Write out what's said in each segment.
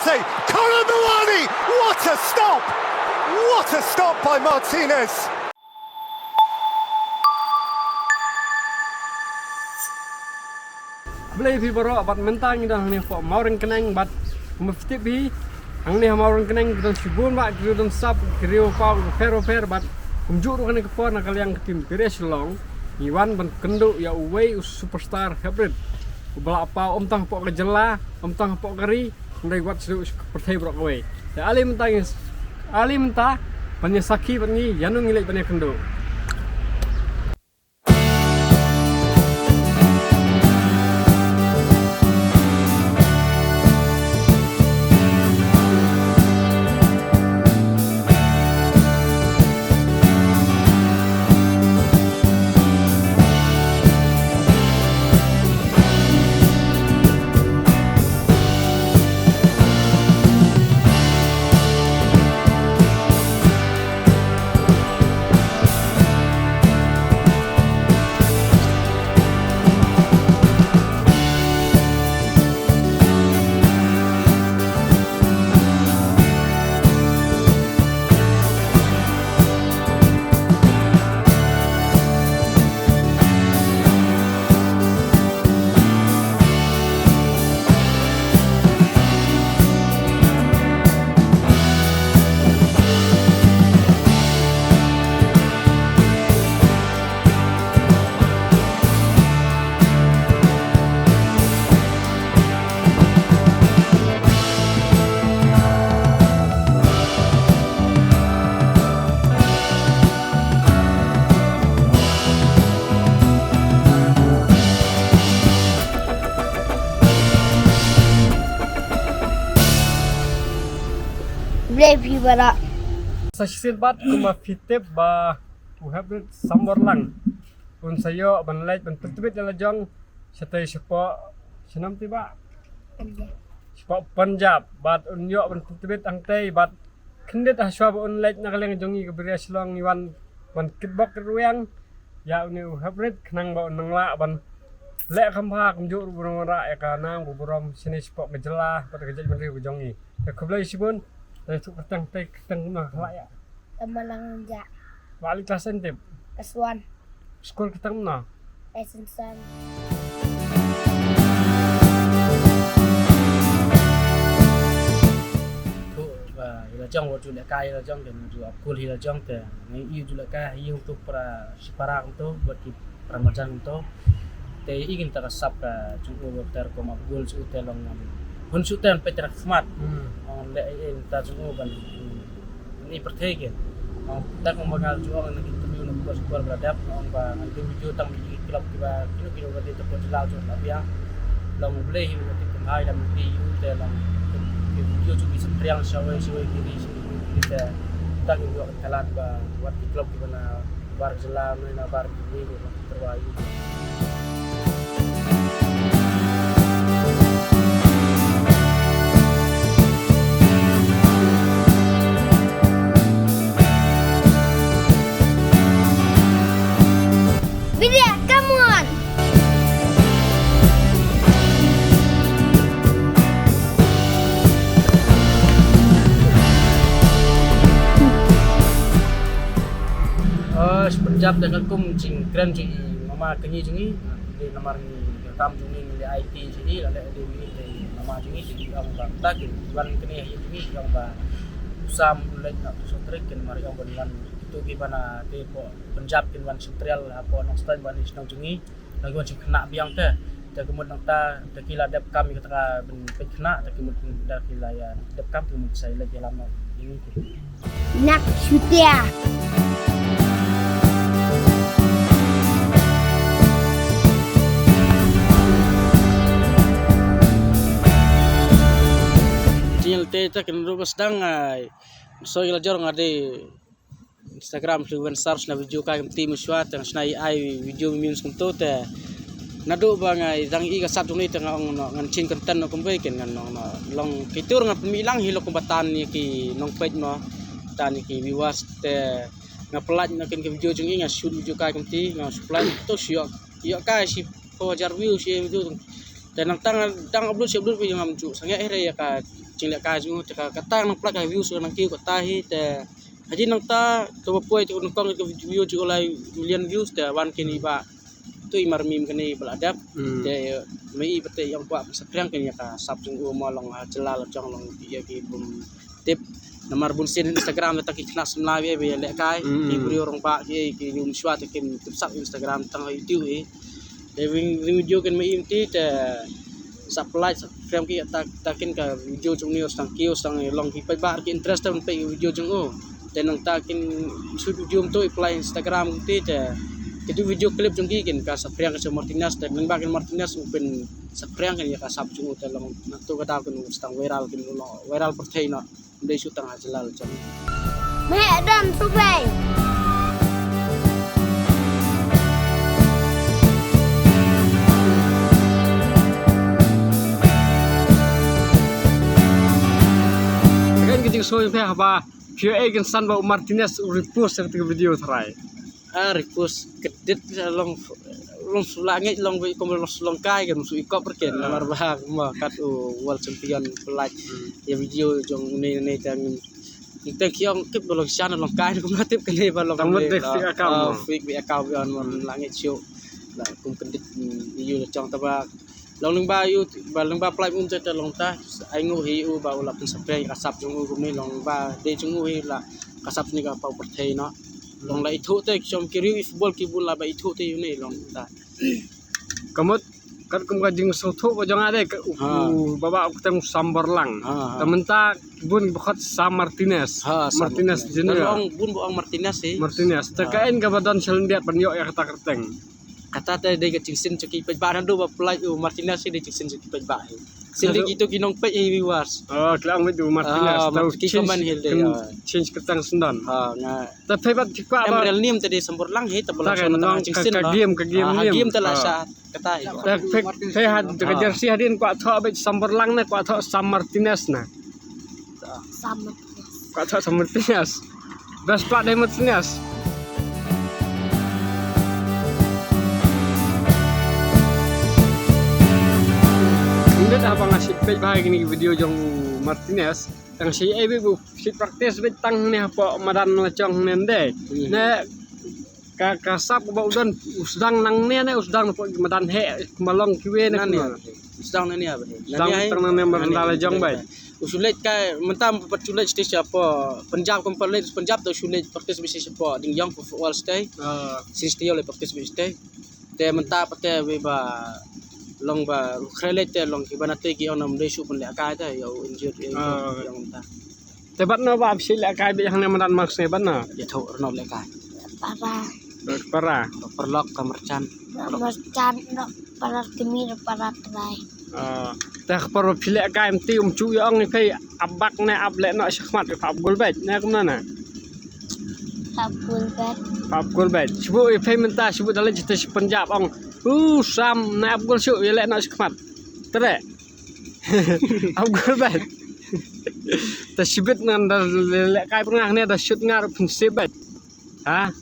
Messi, Conor Milani, what a stop! What a stop by Martinez! Boleh pi baro bat mentang dah ni fo mauring kenang bat mufti bi ang ni mauring kenang don sibun ba don sap krio pau fer bat unjuk kan ke pon nakal yang tim Pires long Iwan ban kendo ya away superstar hybrid bala apa tang po kejela tang po kari ndai wat seperti bro away ya ali mentah banyak saki banyak yanu ngilai banyak kendo. Brave bara. Sa silbat kuma fitip ba hybrid sambor lang. Un sayo ban light ban tutubit la jong satay sipo sinam tiba. Sipo Punjab bat unyo ban tutubit ang tay bat kendit aswa un light nakaleng jongi ke beria silong iwan ban kitbok ruang ya uni hybrid kenang ba nangla ban lek khamha kumjuk burung ra ya kana buburom sini sipo ngejelah pada kejaj ban riu jongi. Ya keblai sibun itu ketang mah layak. Tamalang ja. Balik kelas entip. Kesuan. Sekolah ketang mah. Esensan. Tu ila jong waktu lek kai ila jong dan tu akul ila jong te ngai iu tu lek kai iu tu para siparang tu buat ki ramadan tu te ingin terasap ka jumpa ter ko mabul su te long hun su ten petra khmat on le in ta jumpa ban ni pertegen on ta ko magal ju on ni interview no bos bor beradab on ba nganti video tang di klub kiba kilo ga te ko lao jo abia long boleh hiu ti kumai lam ti yu te long video ju bi sepriang sawai kiri kita tak yo kalan ba wat di klub kiba na bar jelam na bar ni terbaik. Vidya, come on. Punjab dengan kum cing keren cing mama kenyi cing di nomor ni kam cing di IT sini ada di nama cing di orang bang tak ban keni cing yang ba usam lek nak sotrik ken mari yang ban itu gimana di Punjab ken ban sutrial apa nang stand ban isnau cing lagi cing kena biang teh kemudian nangta tekila dep kami kata ben kena kemudian dak wilayah dep kam kemudian saya lagi lama ini Nak syutia. Teta kan rupas dang ai so ila jor ngade Instagram influencer na video ka tim swat ang snai ai video memes kunto te nadu bangai dang iga satu ni tengah ngan chin konten no kumbai ken ngan long kitur ngan pemilang hilo kumbatan ni ki nong page no tan ki viewers te ngapelaj na ken video jung inga shoot video ka ti nga supply to sio yo ka si 4,000 view si video dan tang upload yang amju sangat ya ka cinglet ka ju ka tang nang plak view so nang kiu ko tahi te haji nang ta to poi to nang kong video ju olai million views te wan kini ba tu imar mim kini beladap te mai pete yang buat sekrang kini ka sub jung molong jelal jong long ya ki bum tip nomor bunsin Instagram ta ki knas mlawi be lek kai ki brio rong ba ki yum shwa te kim sub Instagram tang YouTube video kan mai imti te supply frame ki takin ka video chung ni ostang ki ostang long ki pai bar ki interest ta pai video chung o te nang takin shoot video to apply Instagram ti te itu video klip chung ki kin ka sapriang ka Martinez te nang bakin Martinez open sapriang kan ya ka sab chung te long to ka ta kun ostang viral kin lo viral perthai na dei shoot tang ajalal chung Mẹ đâm tục này. Kita so yang apa? View agen San Bau Martinez repost ketika video terai. Repost kedit long sulangit long long kai kan su ikop perken lamar bahag ma kat world champion pelaj ya video jong ne tang kita kiong kip bolong sana long kai ko natip kene ba long fake account on langit show la kum kedit video jong tabak long ling ba yu ba ling ba plai um ta long ta ai ngu hi u ba ula pun spray kasap jong u ni long ba de jong u hi la kasap ni ka pau perthai no long la ithu te chom kiri football ki bul la ba ithu te yu ni long ta Kamut kan kum kajing soto ba jong ade baba aku teng Sambarlang. Tementa bun bukhat Sam Martinez. Martinez junior. Long bun buang Martinez sih. Martinez. Tekain ka badan selendiat penyo ya kata kerteng. Kata teh de cingsin cuki pejbaran do ba play Martinez sih de cingsin cuki pejba. Sindi gitu kinong pe viewers. Oh, kelang itu Martinez tahu ki komen hil de. Change ketang sendan. Nga. Tapi bat tikwa ba Emerald nim tadi Sambarlang he tabolang so cingsin ka game game tala sa kata. Saya had jersey hadin kwa tho ba Sambarlang na kwa tho Sam Martinez na. Sama. Kwa tho Sam Martinez. Best part de Martinez. Hindi dah bang asyik page bahagi ni video jong Martinez yang si bu si praktis betang ni apa madan lacong nende ne kasap ba udan usdang nang ne usdang po madan he malong kiwe ne Sedang ni apa ni? usdang tang ne madan lacong bai usulit ka mentam pertulit stage apa Punjab kompolit Punjab tu usulit praktis bisnis apa ding yang wall stay sistio le praktis bisnis stay te mentap te ba long ba krelet te long ibana te ki onam desu pun le ka ta yo injured yang ta te bat no ba sil ka bi hang ne madan max ne bat na ya tho no le ka para perlok ka merchan Mercan para timir para try. te par phile ka mti chu yong ni kai abak ne able no shakmat fa gol bet ne kumna na Kabul bet. Pap gol bet sibu e menta sibu dalam jete Punjab ong sam na ab gol shu yele na shakmat tere ab gol bet ta sibet nan da le kai pernah ne da shoot ngar prinsip bet ha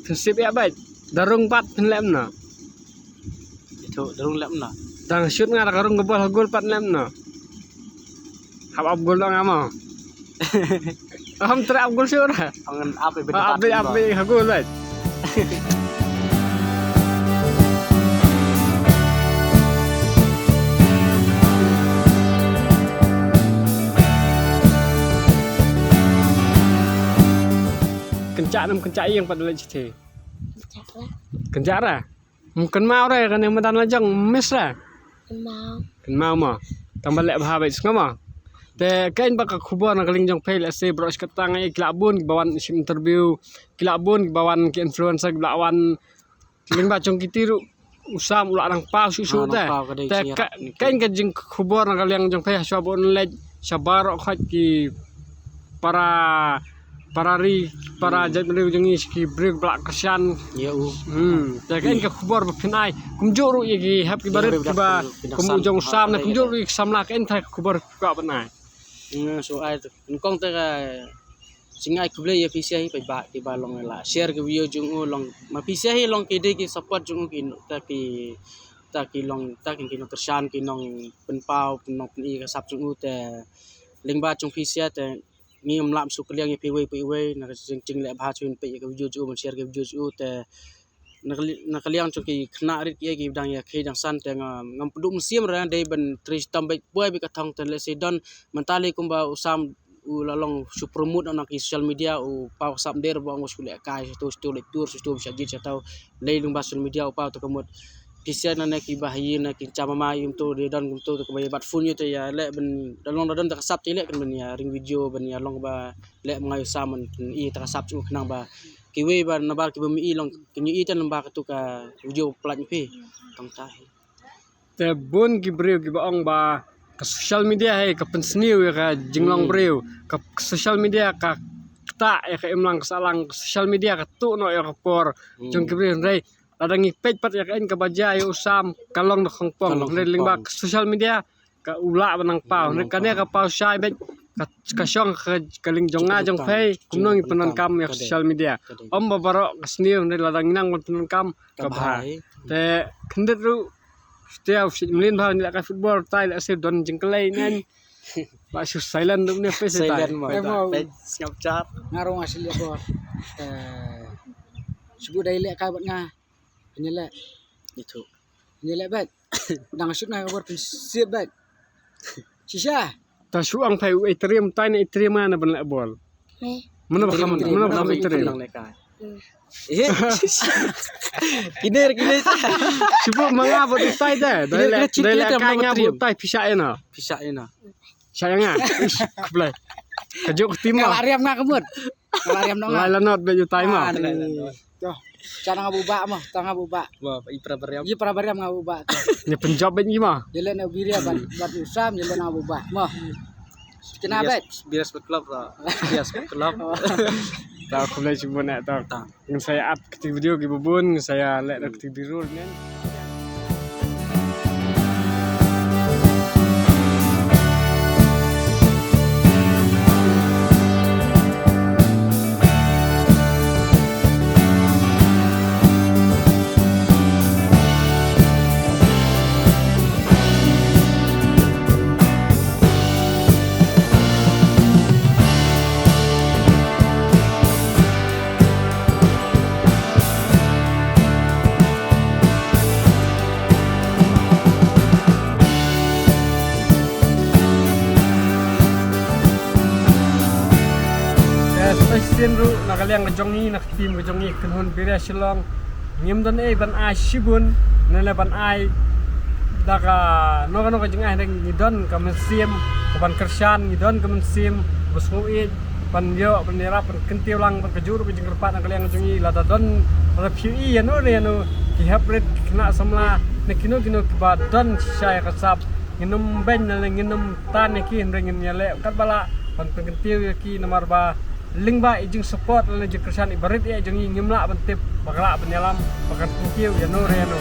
prinsip ya bet darung pat lem na ya tho darung lem na dang shoot ngar karung gol pat lem na hab ab gol dong amo Am tere ab gol shu ra angan ape beda abe hagol bet kencak yang pada leci kencak lah mungkin mau deh kan yang madan lajang miss lah Mau. kan mau mah tambah lek bahabai semua te kain bakal kubur nak keling jong pay let's say bro seketang ai kelabun bawan interview kelabun bawan ke influencer bawan keling bacong kitiru usam ulah nang pau susu teh te kain ke jeng kubur nak keling jong pay syabun lej sabar khat ki para jadi jengi ski break belak kesian ya kain ke kubur berkenai kumjuru ye happy barit ba kumjong sam na kumjuru sam la kain thai kubur ka benai so ai tu kong ta singai kuble ya pisia hi pai ba ki ba long la share ke video jung long ma pisia hi long ke de ki support jung ki ta ki ta kilong kershan kinong penpau penong peni ka sap chung te lingba chung pisia te ngi lam su kliang ye piwe na jing le bha chuin pe ka video chu man share ka video chu te na kliang chu ki khna rit ye ki dang ya khi dang san te ngam pudum siam ra dei ban tris tambe boy bi ka thong te le se don mentali kumba usam u lalong su promote on ki social media u pau sap der bang us kule kai stu le tour stu bisa jit atau le lung ba social media u pau to komot pisia na ki bahayi na ki chama mai to de don to ko bay bat phun te ya le ben dalong don ta sap te le kan ben ya ring video ben ya long ba le ngai saman i ta sap chu khnang ba ki we ba na ba ki bumi i long ki i tan ba ka tu ka video plan pi tong ta te bun ki breu ki baong ba ka social media hai ka pensniu ya ka jinglong breu ka social media ka ta ya ka imlang salang social media ka tu no ya ka por jong ki breu rei ladang ipet pat ya ka en ka baja ya usam kalong no khongpong rei lingba social media ka ula banang pau ne ka ne ka pau sai bet ka syong ka ling jonga jong phei kumnong penon kam ya social media om babaro ka sniu rei ladang nang penon kam ka bhai te khndet ru setiap melin bang ni ka football tai la se don jengkelai nen ba su silent dum ne pe se tai Snapchat ngarong asli ko subu dai le ka bat nga nyele itu nyele bat dang sut na war pin siap bat sisa ta su ang phai u etrium tai ne etrium ana ban la bol Me. mana ba kam etrium kiner sibu manga bo tai da dai la kai nga bo tai pisa ena bisa ina sayanga kublai kajuk tim nga ma ariam nga kemut ariam no nga la not be ju tai ma toh cara ngabuba mah tanga buba wah ipra beriam ye para bariam ngabuba ni penjob ben ma yele na biria bat usam yele na buba mah kena bat bias club lah bias club ta kublai sibu na ta ng saya up ketik video ki bubun saya lek ketik biru nen Stasiun ru nakaliang jongi nak tim jongi kenhun biria silong ngim dan ban ai sibun nele ban ai daga no jengah deng ngidon ka mesim ban kersan ngidon ka mesim busmui ban yo bandera ban kentiu lang ban kejur ban jengkerpat nakaliang jongi lada don pada pui no ki hapret kena samla nekino ba don saya kasap nginum ben nginum tan ki ndengin nyale kat bala ban kentiu ki nomor ba lingba ijing support le je kersan ibarit ya jeng ngimla bentip bakla penyelam bakan kieu ya no reno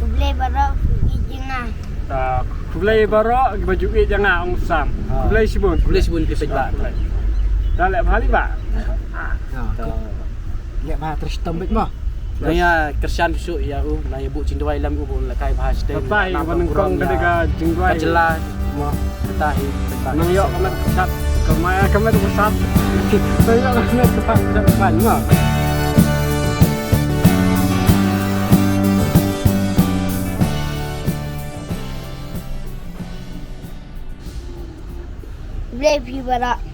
Kublai barok ijinga. ta kulai baro baju e janga ong sam kulai sibun ke pejla ta lek bali ba ya ba terus tambet mah naya kersan su ya naya bu cindwai lam u la kai bahas te tai banengkong ketika jengwai kajela mo tahi nang yo kamet sat kemaya kamet pusat to yo kamet tepat depan ma Kublai pi barok